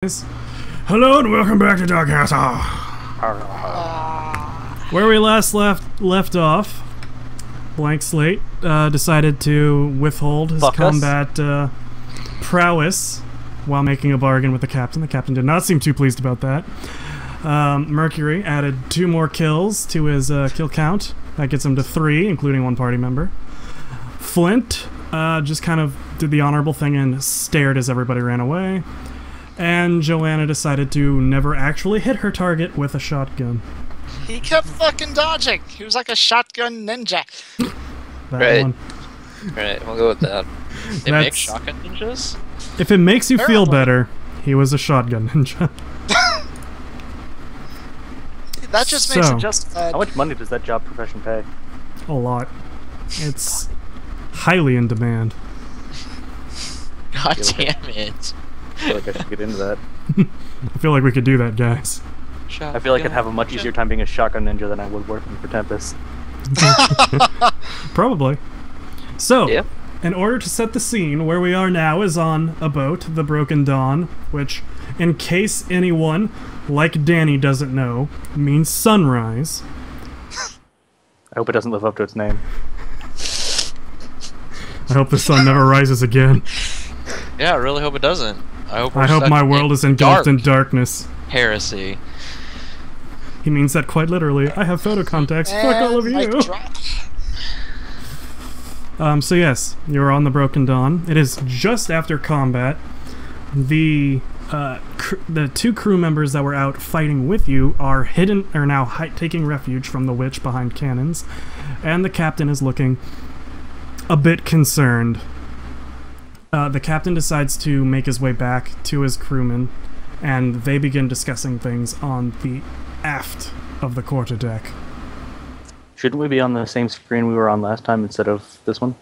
Guys. Hello and welcome back to Dark Castle. Where we last left off, Blank Slate decided to withhold his combat prowess while making a bargain with the captain. The captain did not seem too pleased about that. Mercury added 2 more kills to his kill count. That gets him to 3, including 1 party member. Flint just kind of did the honorable thing and stared as everybody ran away. And Joanna decided to never actually hit her target with a shotgun. He kept fucking dodging. He was like a shotgun ninja. That one. Right, we'll go with that. They make shotgun ninjas? If it makes you feel better, he was a shotgun ninja. That just makes it justified. How much money does that job profession pay? A lot. It's highly in demand. God damn it. I feel like I should get into that. I feel like we could do that, guys. I feel like I'd have a much easier time being a shotgun ninja than I would working for Tempest. Probably. So, in order to set the scene, where we are now is on a boat, the Broken Dawn, which, in case anyone, like Danny, doesn't know, means sunrise. I hope it doesn't live up to its name. I hope the sun never rises again. Yeah, I really hope it doesn't. I hope my world is engulfed in darkness. Heresy. He means that quite literally. I have photo contacts. Fuck all of you. So yes, you're on the Broken Dawn. It is just after combat. The 2 crew members that were out fighting with you are now taking refuge from the witch behind cannons, and the captain is looking a bit concerned. The captain decides to make his way back to his crewmen, and they begin discussing things on the aft of the quarterdeck. Shouldn't we be on the same screen we were on last time instead of this one?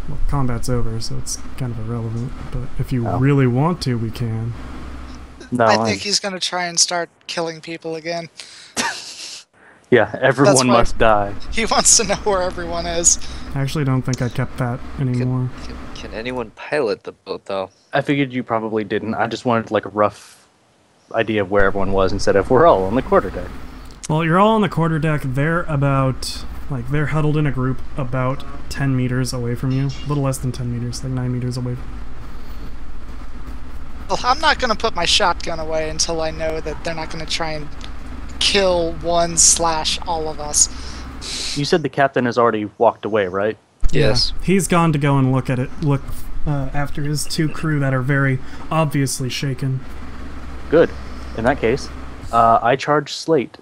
Well, combat's over, so it's kind of irrelevant, but if you really want to, we can. No, I think he's gonna try and start killing people again. Yeah, everyone must die. He wants to know where everyone is. I actually don't think I kept that anymore. Can anyone pilot the boat, though? I figured you probably didn't. I just wanted like a rough idea of where everyone was instead of we're all on the quarterdeck. Well, you're all on the quarterdeck. They're they're huddled in a group about 10 meters away from you. A little less than 10 meters, like 9 meters away. Well, I'm not gonna put my shotgun away until I know that they're not gonna try and kill all of us. You said the captain has already walked away, right? Yes. Yeah, he's gone to go and look after his 2 crew that are very obviously shaken. Good. In that case, I charge Slate.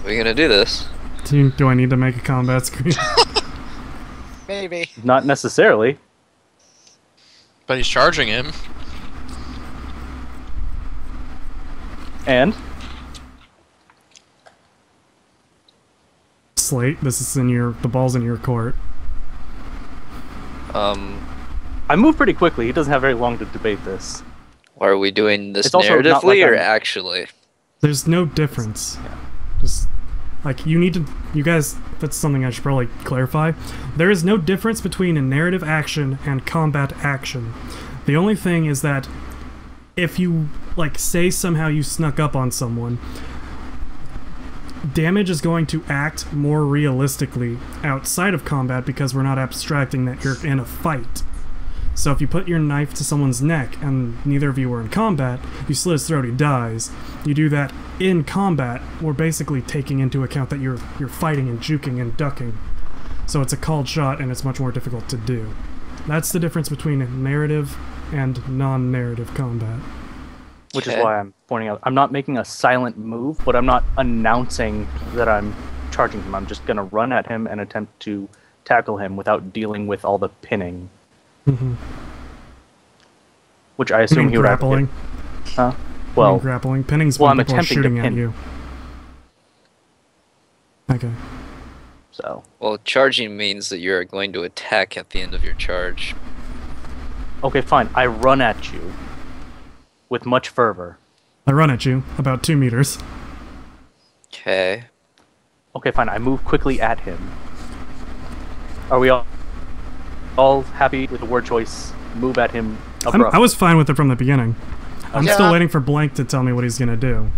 We're gonna do this. Do I need to make a combat screen? Maybe. Not necessarily. But he's charging him. And? Slate, this is the ball's in your court. I move pretty quickly. He doesn't have very long to debate this. Are we doing this It's also not narratively like or I'm- actually? There's no difference. Yeah. Just like you guys, that's something I should probably clarify. There is no difference between a narrative action and combat action. The only thing is that if you say somehow you snuck up on someone, damage is going to act more realistically outside of combat because we're not abstracting that you're in a fight. So if you put your knife to someone's neck and neither of you were in combat, you slit his throat, he dies. You do that in combat, we're basically taking into account that you're fighting and juking and ducking. So it's a called shot and it's much more difficult to do. That's the difference between narrative and non-narrative combat. Which is why I'm pointing out, I'm not making a silent move, but I'm not announcing that I'm charging him. I'm just going to run at him and attempt to tackle him without dealing with all the pinning. Mm-hmm. Which I assume he would grappling. Huh? Well, grappling. Pinning's when I'm people are attempting shooting to at pin. you. Okay. So. Well, charging means that you're going to attack at the end of your charge. Okay, fine. I run at you with much fervor. I run at you about 2 meters. Okay. Okay, fine. I move quickly at him. Are we all happy with the word choice move at him I abruptly. was fine with it from the beginning. I'm Yeah. still waiting for Blank to tell me what he's gonna do.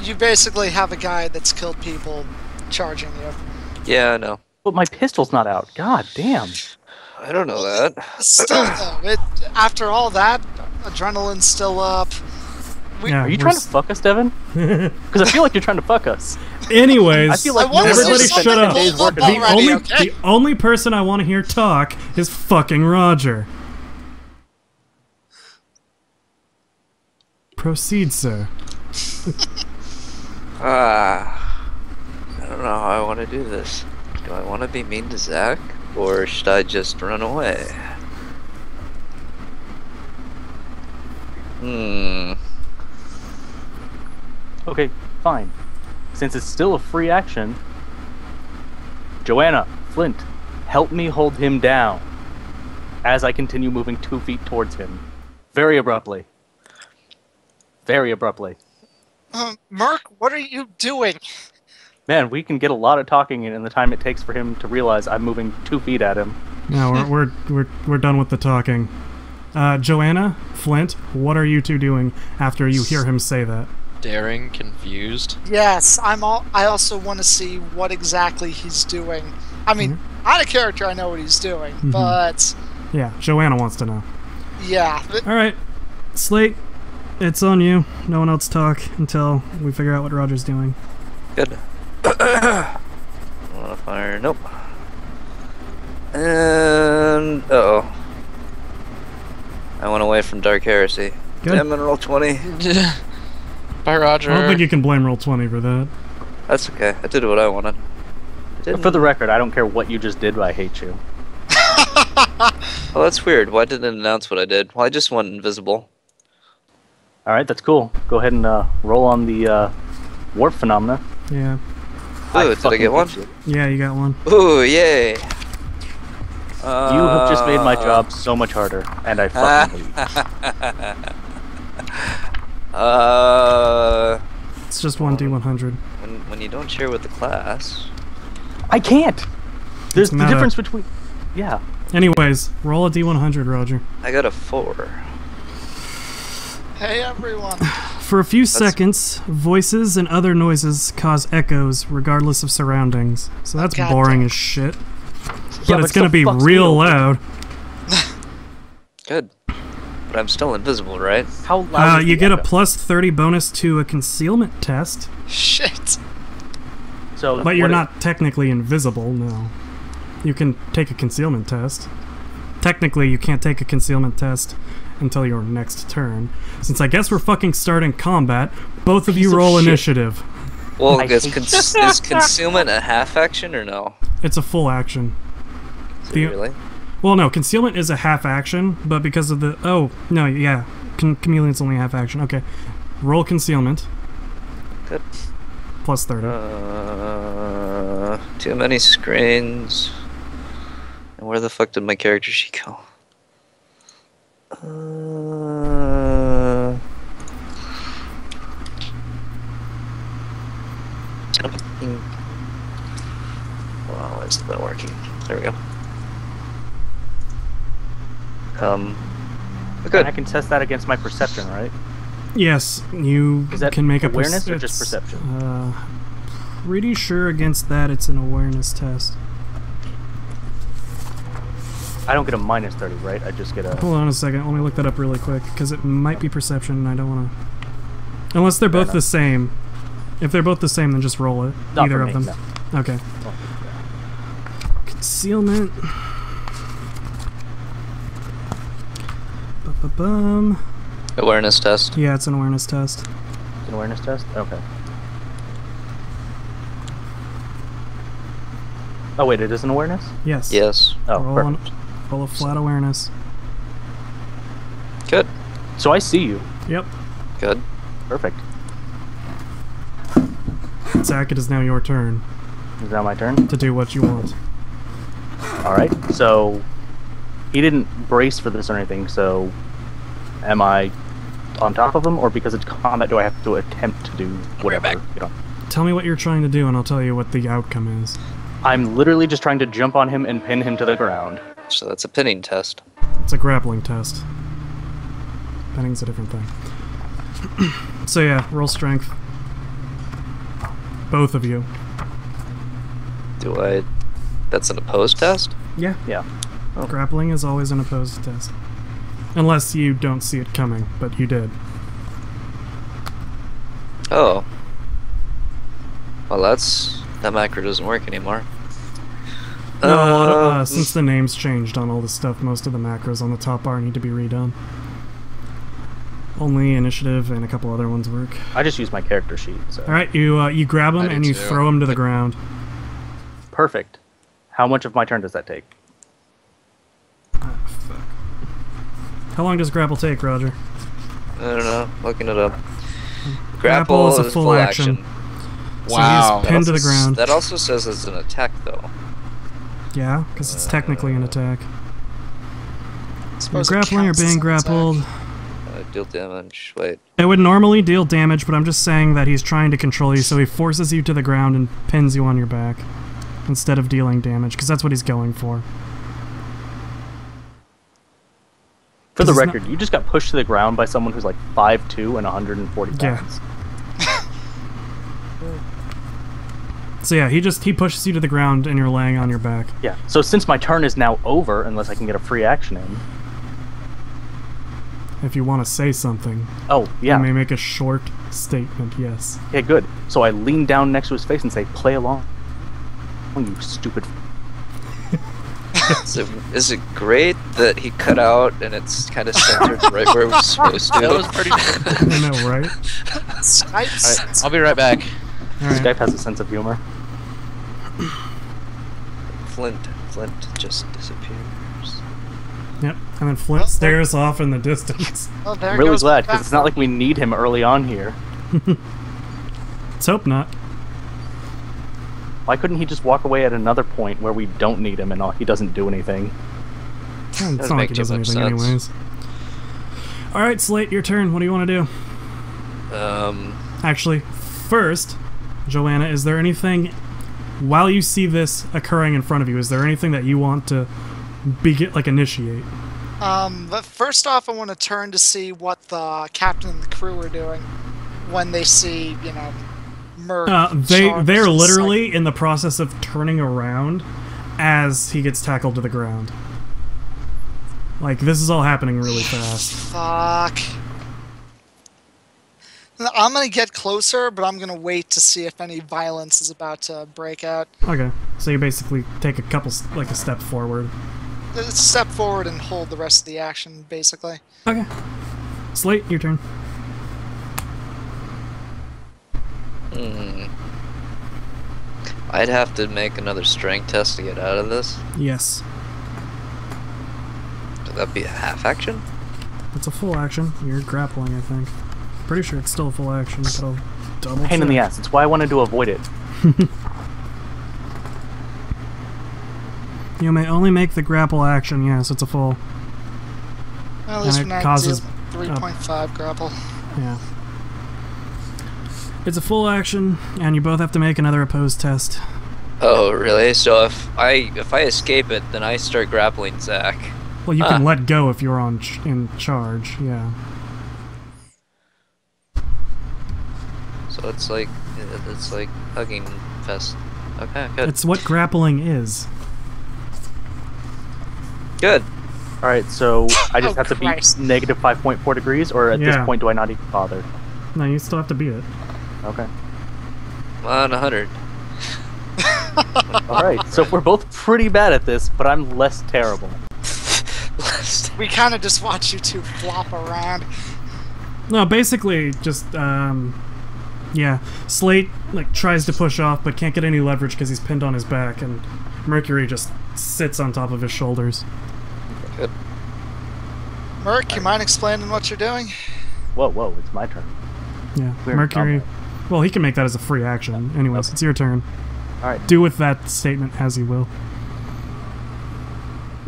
You basically have a guy that's killed people charging you. Yeah, I know. But my pistol's not out. God damn. I don't know that. Still, though, after all that, adrenaline's still up. Yeah, Are you trying to fuck us, Devin? Because I feel like you're trying to fuck us. Anyways, I feel like everybody shut up. Already, okay? The only person I want to hear talk is fucking Roger. Proceed, sir. I don't know how I want to do this. Do I want to be mean to Zach, or should I just run away? Okay, fine. Since it's still a free action, Joanna, Flint, help me hold him down as I continue moving 2 feet towards him. Very abruptly. Very abruptly. Merc, what are you doing? Man, we can get a lot of talking in the time it takes for him to realize I'm moving 2 feet at him. No, we're done with the talking. Joanna, Flint, what are you two doing after you hear him say that? Staring, confused. Yes, I also want to see what exactly he's doing. I mean, out of character, I know what he's doing, but Yeah, Joanna wants to know. yeah. All right, Slate, it's on you. No one else talk until we figure out what Roger's doing. Good. Wanna fire? Nope. And I went away from Dark Heresy. Good. Damn it, roll 20. Bye, Roger. I don't think you can blame Roll20 for that. That's okay. I did what I wanted. For the record, I don't care what you just did, but I hate you. Oh, that's weird. Why didn't it announce what I did? Well, I just went invisible. Alright, that's cool. Go ahead and roll on the warp phenomena. Yeah. Ooh, did I get one? Yeah, you got one. Ooh, yay! You have just made my job so much harder, and I fucking hate you. It's just 1d100. When you don't share with the class... I can't! There's the meta. difference between... Yeah. Anyways, roll a d100, Roger. I got a 4. Hey, everyone. For a few seconds, voices and other noises cause echoes regardless of surroundings. So that's God boring damn. as shit. Yeah, But it's so gonna be fucks me real over. loud. Good. But I'm still invisible, right? How loud is You the get a echo? plus 30 bonus to a concealment test, Shit. So but you're what not technically invisible, no. You can take a concealment test. Technically, you can't take a concealment test until your next turn. Since I guess we're fucking starting combat, both of you Piece of roll shit. initiative. Well, I is, hate- is concealment a half action or no? It's a full action. Really? Well, no, concealment is a half action, but because of the... Oh, no, yeah. Chameleon's only half action. Okay. Roll concealment. Good. Plus 30. Too many screens. And where the fuck did my character sheet go? Wow, it's not working. There we go. Good. And I can test that against my perception, right? Yes, you Is that can make awareness a... or just perception? Pretty sure against that it's an awareness test. I don't get a minus 30, right? I just get a... Hold on a second, let me look that up really quick, because it might be perception and I don't want to... Unless they're both the same. If they're both the same, then just roll it. Not Either for of me, them. no. Okay. Concealment. Ba-ba-bum. Awareness test. Yeah, it's an awareness test. It's an awareness test? Okay. Oh wait, it is an awareness? Yes. Yes. Oh, Roll, perfect. roll a flat awareness. Good. So I see you. Yep. Good. Perfect. Zach, it is now your turn Is that my turn? to do what you want. Alright, so... He didn't brace for this or anything, so... Am I on top of him, or because it's combat do I have to attempt to do whatever? back. You know? Tell me what you're trying to do and I'll tell you what the outcome is. I'm literally just trying to jump on him and pin him to the ground. So that's a pinning test. It's a grappling test. Bending's a different thing. So yeah, roll strength. Both of you. Do I... That's an opposed test? Yeah. Yeah. Oh. Grappling is always an opposed test. Unless you don't see it coming, but you did. Oh. Well, that macro doesn't work anymore. No, since the name's changed on all this stuff, most of the macros on the top bar need to be redone. Only initiative and a couple other ones work. I just use my character sheet. So. All right, you grab him and you too. throw him to the ground. Perfect. How much of my turn does that take? Fuck. How long does grapple take, Roger? I don't know. Looking it up. Grapple is a full action. Wow. So he's pinned to the ground. That also says it's an attack, though. Yeah, because it's technically an attack. You're Suppose it grappling or counts as being an grappled. attack. Deal damage. Wait. It would normally deal damage, but I'm just saying that he's trying to control you, so he forces you to the ground and pins you on your back instead of dealing damage, because that's what he's going for. For the This is record, you just got pushed to the ground by someone who's like 5'2" and 140 Yeah. pounds. So yeah, he pushes you to the ground and you're laying on your back. Yeah. So since my turn is now over, unless I can get a free action in. If you want to say something, Oh, yeah. you may make a short statement, yes. Yeah, good. So I lean down next to his face and say, "Play along, you stupid." Is it great that he cut out and it's kind of centered right where it was supposed to? That was pretty good. I know, right? Snipes. I'll be right back. Alright. Skype has a sense of humor. Flint just disappears. Yep, and then Flint stares off in the distance. Oh, there I'm really goes glad, the because it's not like we need him early on here. Let's hope not. Why couldn't he just walk away at another point where we don't need him and he doesn't do anything? Yeah, it's Doesn't not like make he too does much anything sense. anyways. Alright, Slate, your turn. What do you want to do? Actually, first, Joanna, is there anything, while you see this occurring in front of you, is there anything that you want to initiate? But first off, I want to turn to see what the captain and the crew are doing when they see, Merc. They're literally in the process of turning around as he gets tackled to the ground. Like, this is all happening really fast. Fuck. I'm gonna get closer, but I'm gonna wait to see if any violence is about to break out. Okay, so you basically take a step forward. Step forward and hold the rest of the action, basically. Okay. Slate, your turn. I'd have to make another strength test to get out of this. Yes. Would that be a half action? It's a full action. You're grappling, I think. Pretty sure it's still a full action, but I'll double Pain in the ass. It's why I wanted to avoid it. You may only make the grapple action, yes, it's a full. Well, at least And for it now, causes 3.5 grapple. Yeah. It's a full action, and you both have to make another opposed test. Oh, really? So if I escape it, then I start grappling Zach. Well, you can let go if you're in charge, yeah. So it's like hugging fest. Okay, good. It's what grappling is. Good. Alright, so I just Oh, have to beat Christ. negative 5.4 degrees, or at this Yeah. point do I not even bother? No, you still have to beat it. Okay. I'm on 100. Alright, so we're both pretty bad at this, but I'm less terrible. We kind of just watch you two flop around. No, basically, just, yeah. Slate, tries to push off, but can't get any leverage because he's pinned on his back, and Mercury just sits on top of his shoulders. Good. Merc, you mind explaining what you're doing? Whoa, it's my turn. Yeah, We're in Mercury... combat. Well, he can make that as a free action. Anyways, Okay. it's your turn. Alright. Do with that statement as you will.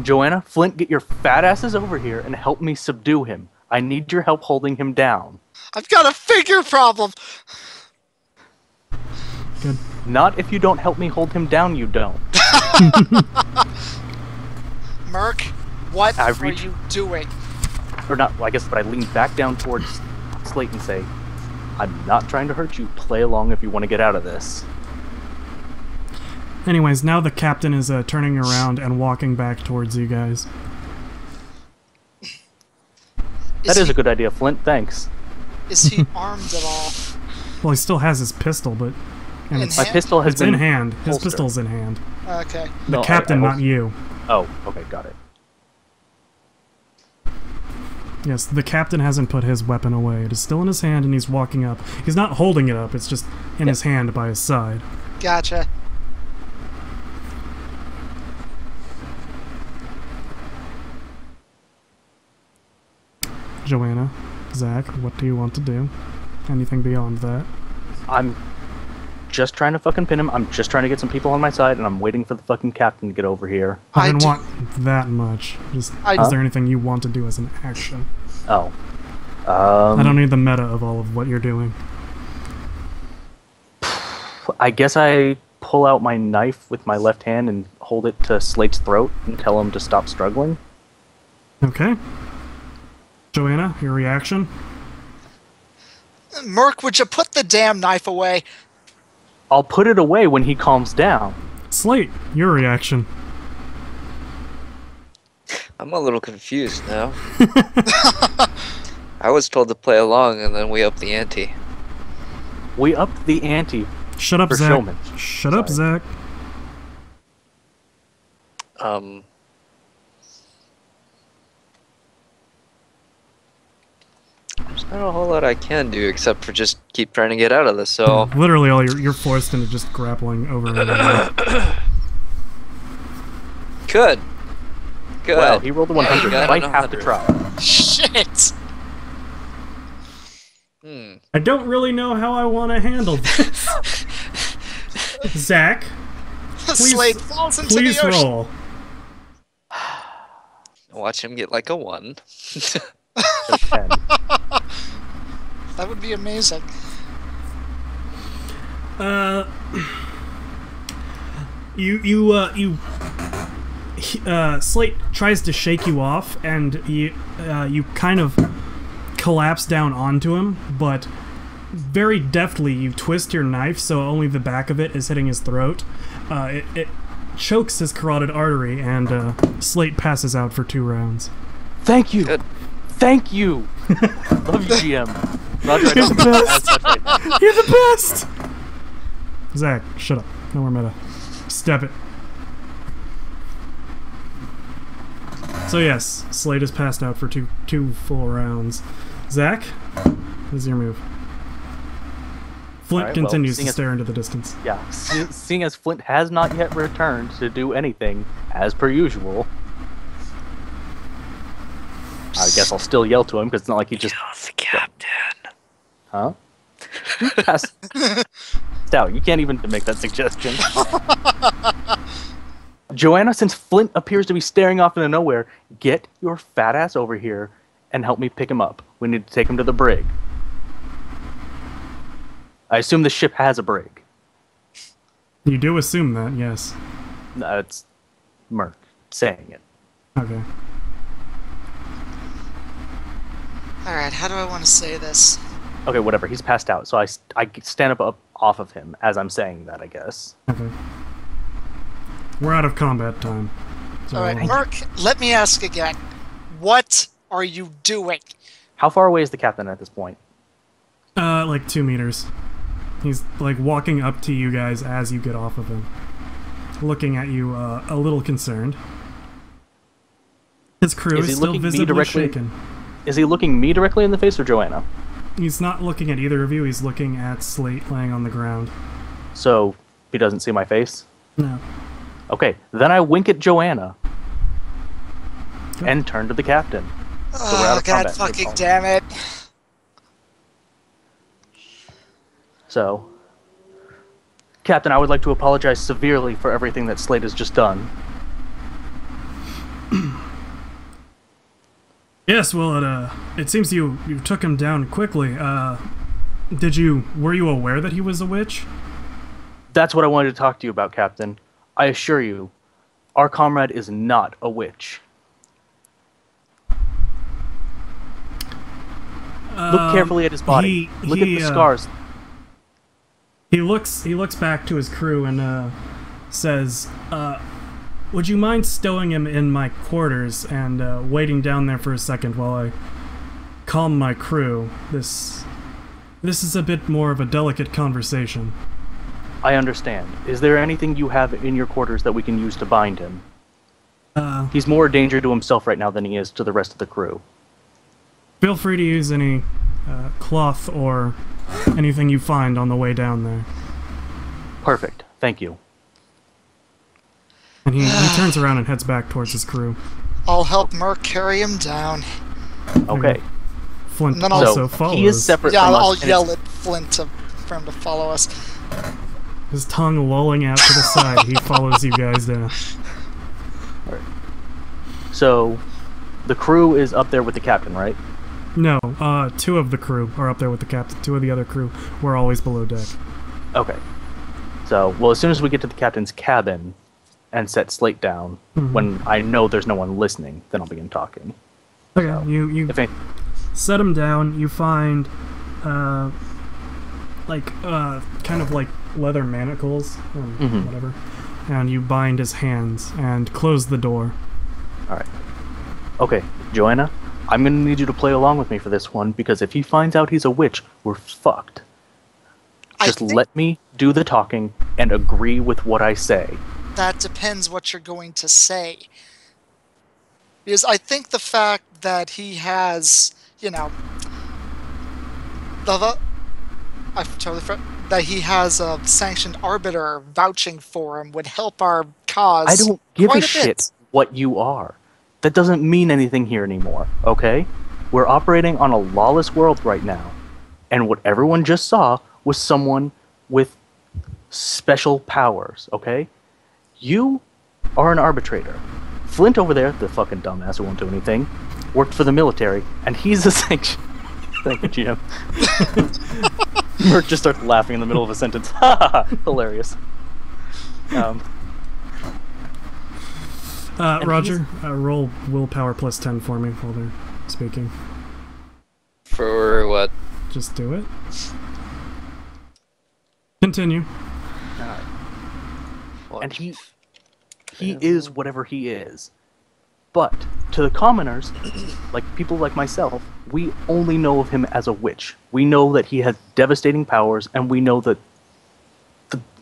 Joanna, Flint, get your fat asses over here and help me subdue him. I need your help holding him down. I've got a figure problem! Good. Not if you don't help me hold him down, you don't. Merc, What are you doing? Or not, well, I guess, but I lean back down towards Slate and say, I'm not trying to hurt you. Play along if you want to get out of this. Anyways, now the captain is turning around and walking back towards you guys. That is a good idea, Flint. Thanks. Is he armed at all? Well, he still has his pistol, but... In my hand? Pistol has been in hand. His holstered. pistol's in hand. Okay. The captain, not you. Oh, okay, got it. Yes, the captain hasn't put his weapon away. It is still in his hand, and he's walking up. He's not holding it up. It's just in his hand by his side. Gotcha. Joanna, Zach, what do you want to do? Anything beyond that? I'm just trying to fucking pin him. I'm just trying to get some people on my side, and I'm waiting for the fucking captain to get over here. I didn't want that much. Just, is there anything you want to do as an action? Oh. I don't need the meta of all of what you're doing. I guess I pull out my knife with my left hand and hold it to Slate's throat and tell him to stop struggling. Okay. Joanna, your reaction? Merc, would you put the damn knife away? I'll put it away when he calms down. Slate, your reaction. I'm a little confused now. I was told to play along, and then we upped the ante. We upped the ante. Shut up, for Zach. showman. Shut up, Zach. There's not a whole lot I can do except for just keep trying to get out of this, so... Literally, all you're forced into just grappling over and over. Good. Good. Well, he rolled a 100. Yeah, Might have to try. Shit! I don't really know how I want to handle this. Zach, Slate falls into the ocean. roll. Watch him get like a 1. That would be amazing. Slate tries to shake you off, and you kind of collapse down onto him, but very deftly you twist your knife so only the back of it is hitting his throat. It chokes his carotid artery, and Slate passes out for 2 rounds. Thank you. Good. Thank you. Love you, GM. Roger, I You're don't the know best. as such right now. You're the best! Zach, shut up. No more meta. Step it. So yes, Slate is passed out for two full rounds. Zach, what is your move? Flint Alright, continues well, to stare into the distance. Yeah, seeing as Flint has not yet returned to do anything, as per usual, I guess I'll still yell to him, because it's not like he just... the captain. Huh? Yes. Stout, you can't even make that suggestion. Joanna, since Flint appears to be staring off into nowhere, get your fat ass over here and help me pick him up. We need to take him to the brig. I assume the ship has a brig. You do assume that, yes. No, it's Merc saying it. Okay. Alright, how do I want to say this? Okay, whatever. He's passed out, so I stand up off of him as I'm saying that, I guess. Okay. We're out of combat time. So Alright, Merc, let me ask again. What are you doing? How far away is the captain at this point? like 2 meters. He's like walking up to you guys as you get off of him, looking at you a little concerned. His crew is still visibly shaken. Is he looking me directly in the face or Joanna? He's not looking at either of you. He's looking at Slate laying on the ground. So he doesn't see my face? No. Okay, then I wink at Joanna and turn to the captain. So we're out Oh, of God combat. fucking damn it. So, Captain, I would like to apologize severely for everything that Slate has just done. Yes, well, it seems you took him down quickly. Were you aware that he was a witch? That's what I wanted to talk to you about, Captain. I assure you, our comrade is not a witch. Look carefully at his body. Look at the scars. He looks back to his crew and says, would you mind stowing him in my quarters and waiting down there for a second while I calm my crew? This is a bit more of a delicate conversation. I understand. Is there anything you have in your quarters that we can use to bind him? He's more a danger to himself right now than he is to the rest of the crew. Feel free to use any cloth or anything you find on the way down there. Perfect. Thank you. And he turns around and heads back towards his crew. I'll help Merc carry him down. Okay. Flint also follows. He is separate Yeah, from us. I'll yell at Flint for him to follow us. His tongue lolling out to the side, he follows you guys down. Right. So, the crew is up there with the captain, right? No, 2 of the crew are up there with the captain. 2 of the other crew were always below deck. Okay. So, well, as soon as we get to the captain's cabin and set Slate down, when I know there's no one listening, then I'll begin talking. Okay, So, you set him down. You find, kind of like leather manacles, whatever, and you bind his hands and close the door. All right. Okay, Joanna, I'm gonna need you to play along with me for this one, because if he finds out he's a witch, we're fucked. Just let me do the talking and agree with what I say. That depends what you're going to say. Because I think the fact that he has, that he has a sanctioned arbiter vouching for him would help our cause. I don't give quite a shit bit. what you are. That doesn't mean anything here anymore, okay? We're operating on a lawless world right now. And what everyone just saw was someone with special powers, okay? You are an arbitrator. Flint over there, the fucking dumbass who won't do anything, worked for the military, and he's a sanction. Thank you, GM. Merc just starts laughing in the middle of a sentence. Ha ha ha! Hilarious. Roger, roll willpower plus 10 for me while they're speaking. For what? Just do it. Continue. And he is whatever he is. But to the commoners, like people like myself, we only know of him as a witch. We know that he has devastating powers, and we know that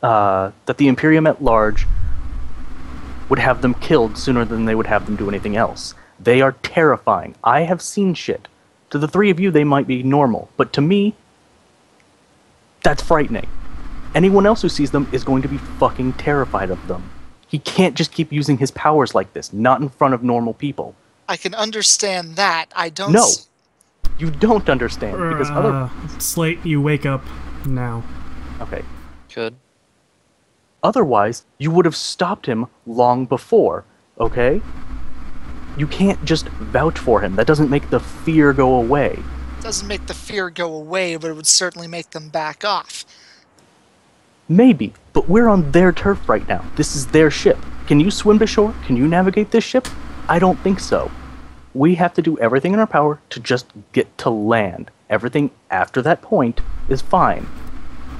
the Imperium at large would have them killed sooner than they would have them do anything else. They are terrifying. I have seen shit. To the 3 of you, they might be normal, but to me, that's frightening. Anyone else who sees them is going to be fucking terrified of them. He can't just keep using his powers like this, not in front of normal people. I can understand that. I don't. No, you don't understand, because other... Slate, you wake up now. Okay. Good. Otherwise, you would have stopped him long before, okay? You can't just vouch for him. That doesn't make the fear go away. It doesn't make the fear go away, but it would certainly make them back off. Maybe, but we're on their turf right now. This is their ship. Can you swim to shore? Can you navigate this ship? I don't think so. We have to do everything in our power to just get to land. Everything after that point is fine.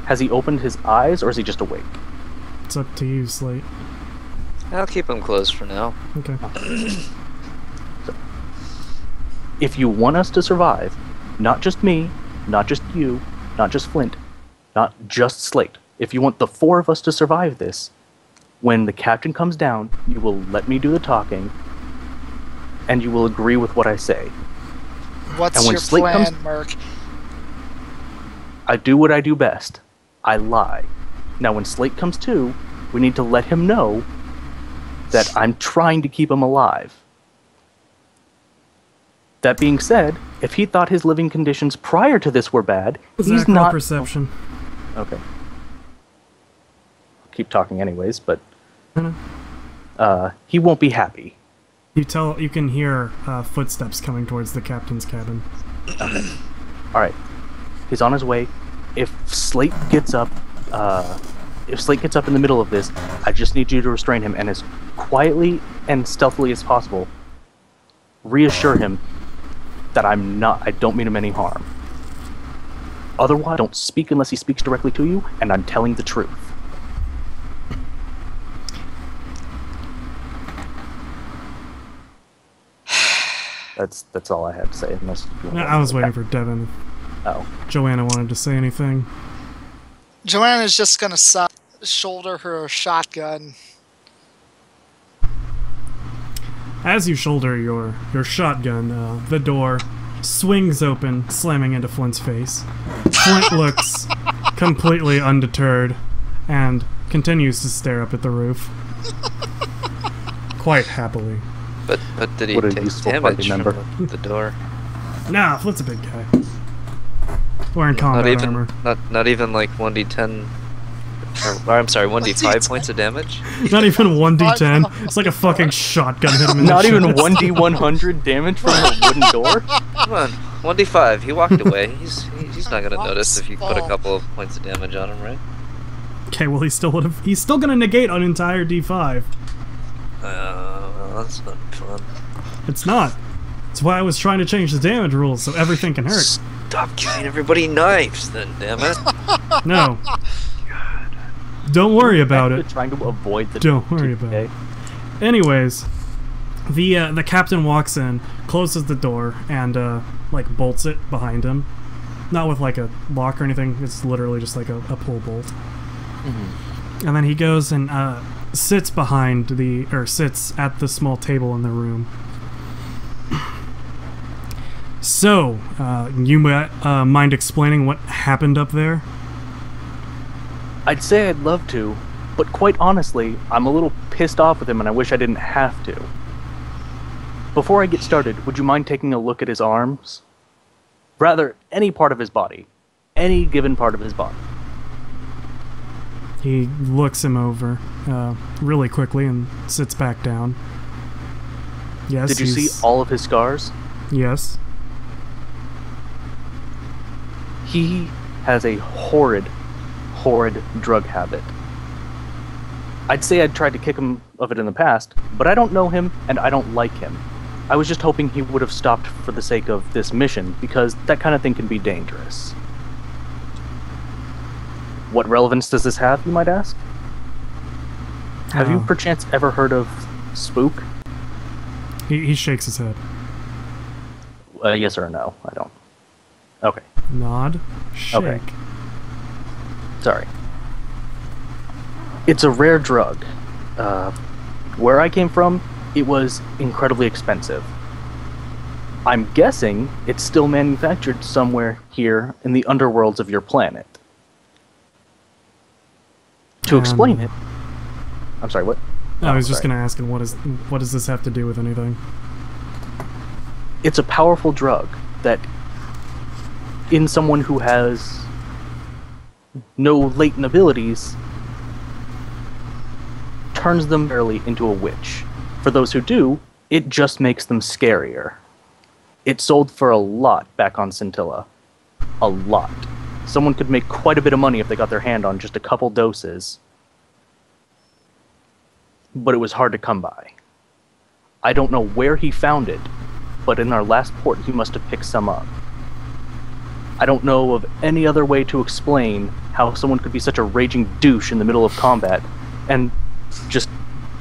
Has he opened his eyes, or is he just awake? It's up to you, Slate. I'll keep him closed for now. Okay. So, if you want us to survive, not just me, not just you, not just Flint, not just Slate, if you want the 4 of us to survive this, when the captain comes down, you will let me do the talking, and you will agree with what I say. What's And when your Slate plan, comes- Merc? I do what I do best. I lie. Now, when Slate comes to, we need to let him know that I'm trying to keep him alive. That being said, if he thought his living conditions prior to this were bad, he's Zach, roll not... perception. Okay. I'll keep talking anyways, but... he won't be happy. You can hear footsteps coming towards the captain's cabin. Okay. Alright. He's on his way. If Slate gets up in the middle of this, I just need you to restrain him, and as quietly and stealthily as possible, reassure him that I don't mean him any harm. Otherwise, don't speak unless he speaks directly to you, and I'm telling the truth. That's all I have to say. Unless I was waiting for Devin. Oh. Joanna wanted to say anything. Joanna's just gonna shoulder her shotgun. As you shoulder your shotgun, the door swings open, slamming into Flint's face. Flint looks completely undeterred and continues to stare up at the roof. Quite happily. But did he take damage from the door? Nah, Flint's a big guy. Wearing combat armor. Not even like 1d10... Or, I'm sorry, 1d5 points of damage? Not even 1d10. It's like a fucking shotgun hit him in the Not chest. even 1d100 damage from a wooden door? Come on, 1d5. He walked away. He's not gonna notice if you put a couple of points of damage on him, right? Okay, well he's still gonna negate an entire d5. Well, that's not fun. It's not. That's why I was trying to change the damage rules so everything can hurt. Stop giving everybody knives, then, damn it. No. Don't worry about it. Trying to avoid the. Don't worry about it. Anyways, the captain walks in, closes the door, and like bolts it behind him. Not with like a lock or anything. It's literally just like a pull bolt. Mm-hmm. And then he goes and sits sits at the small table in the room. So, you mind explaining what happened up there? I'd say I'd love to, but quite honestly, I'm a little pissed off with him and I wish I didn't have to. Before I get started, would you mind taking a look at his arms? Rather, any part of his body. Any given part of his body. He looks him over really quickly and sits back down. Yes. Did you see all of his scars? Yes. He has a horrid drug habit. I'd say I'd tried to kick him of it in the past, but I don't know him and I don't like him. I was just hoping he would have stopped for the sake of this mission, because that kind of thing can be dangerous. What relevance does this have, you might ask? Have you perchance ever heard of Spook? He shakes his head. Yes or no? I don't. Okay. Nod. Shake. Okay. Sorry. It's a rare drug. Where I came from, it was incredibly expensive. I'm guessing it's still manufactured somewhere here in the underworlds of your planet. To explain it... I'm sorry, what? I was just going to ask him, what does this have to do with anything? It's a powerful drug that, in someone who has no latent abilities, turns them barely into a witch. For those who do, it just makes them scarier. It sold for a lot back on Scintilla. A lot. Someone could make quite a bit of money if they got their hand on just a couple doses. But it was hard to come by. I don't know where he found it, but in our last port he must have picked some up. I don't know of any other way to explain how someone could be such a raging douche in the middle of combat and just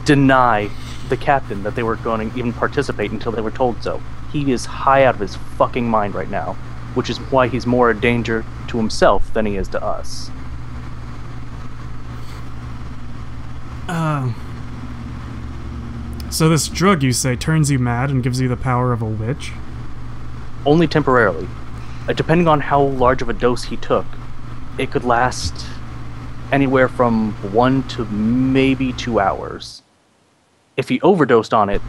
deny the captain that they were going to even participate until they were told so. He is high out of his fucking mind right now, which is why he's more a danger to himself than he is to us. So this drug, you say, turns you mad and gives you the power of a witch? Only temporarily. Depending on how large of a dose he took, it could last anywhere from 1 to maybe 2 hours. If he overdosed on it,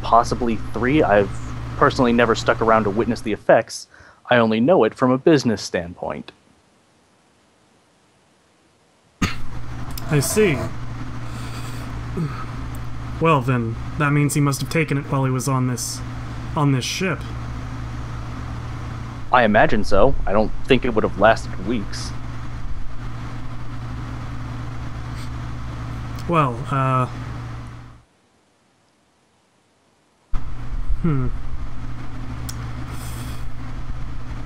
possibly 3. I've personally never stuck around to witness the effects. I only know it from a business standpoint. I see. Well then, that means he must have taken it while he was on this ship. I imagine so. I don't think it would have lasted weeks. Well,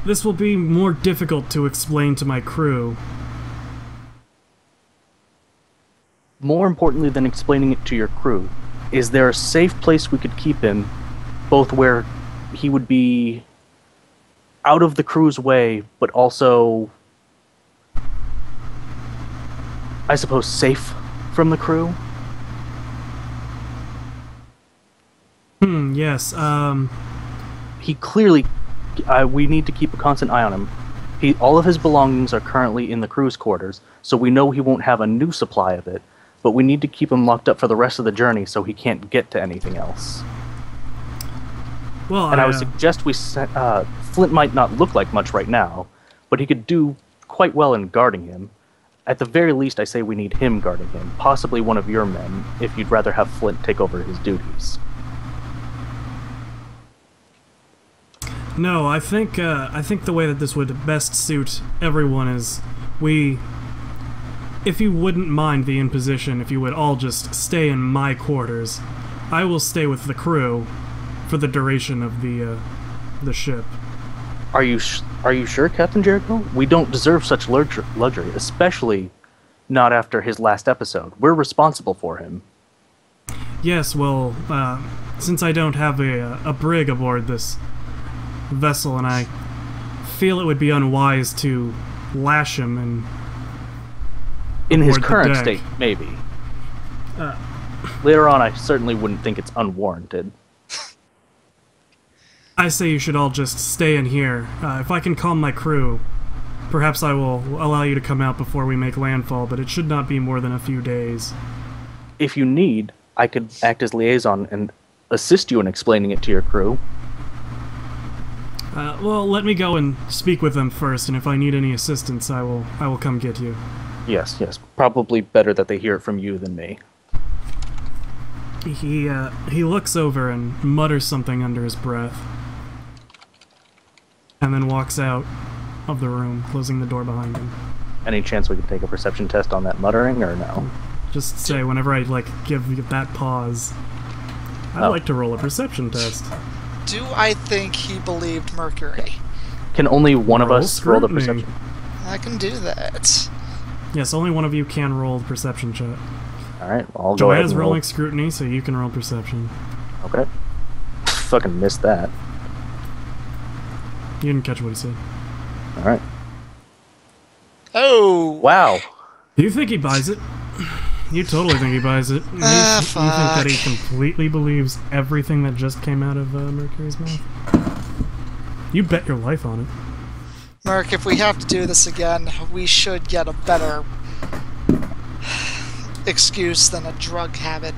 this will be more difficult to explain to my crew. More importantly than explaining it to your crew, is there a safe place we could keep him, both where he would be out of the crew's way, but also, I suppose, safe from the crew? Yes, He clearly... we need to keep a constant eye on him. All of his belongings are currently in the crew's quarters, so we know he won't have a new supply of it, but we need to keep him locked up for the rest of the journey so he can't get to anything else. well, And I would suggest we Flint might not look like much right now, but he could do quite well in guarding him. At the very least, I say we need him guarding him, possibly one of your men, if you'd rather have Flint take over his duties. No, I think the way that this would best suit everyone is if you wouldn't mind the imposition, if you would all just stay in my quarters, I will stay with the crew for the duration of the ship. Are you sure, Captain Jericho? We don't deserve such luxury, especially not after his last episode. We're responsible for him. Yes, well, since I don't have a brig aboard this vessel, and I feel it would be unwise to lash him and In his aboard the current deck. state, maybe. Later on, I certainly wouldn't think it's unwarranted. I say you should all just stay in here. If I can calm my crew, perhaps I will allow you to come out before we make landfall, but it should not be more than a few days. If you need, I could act as liaison and assist you in explaining it to your crew. Well, let me go and speak with them first, and if I need any assistance, I will come get you. Yes. Probably better that they hear it from you than me. He looks over and mutters something under his breath, and then walks out of the room, closing the door behind him. Any chance we could take a perception test on that muttering, or no? Just say, whenever I, give that pause, I'd like to roll a perception test. Do I think he believed Mercury? Can only one of Roll us roll the scrutiny. perception? I can do that. Yes, only one of you can roll the perception check. Alright, I'll go ahead Joanna's and roll. rolling scrutiny, so you can roll perception. Okay. Fucking missed that. You didn't catch what he said. Alright. Oh! Wow! Do you think he buys it? You totally think he buys it. You think that he completely believes everything that just came out of Mercury's mouth? You bet your life on it. Merc, if we have to do this again, we should get a better excuse than a drug habit.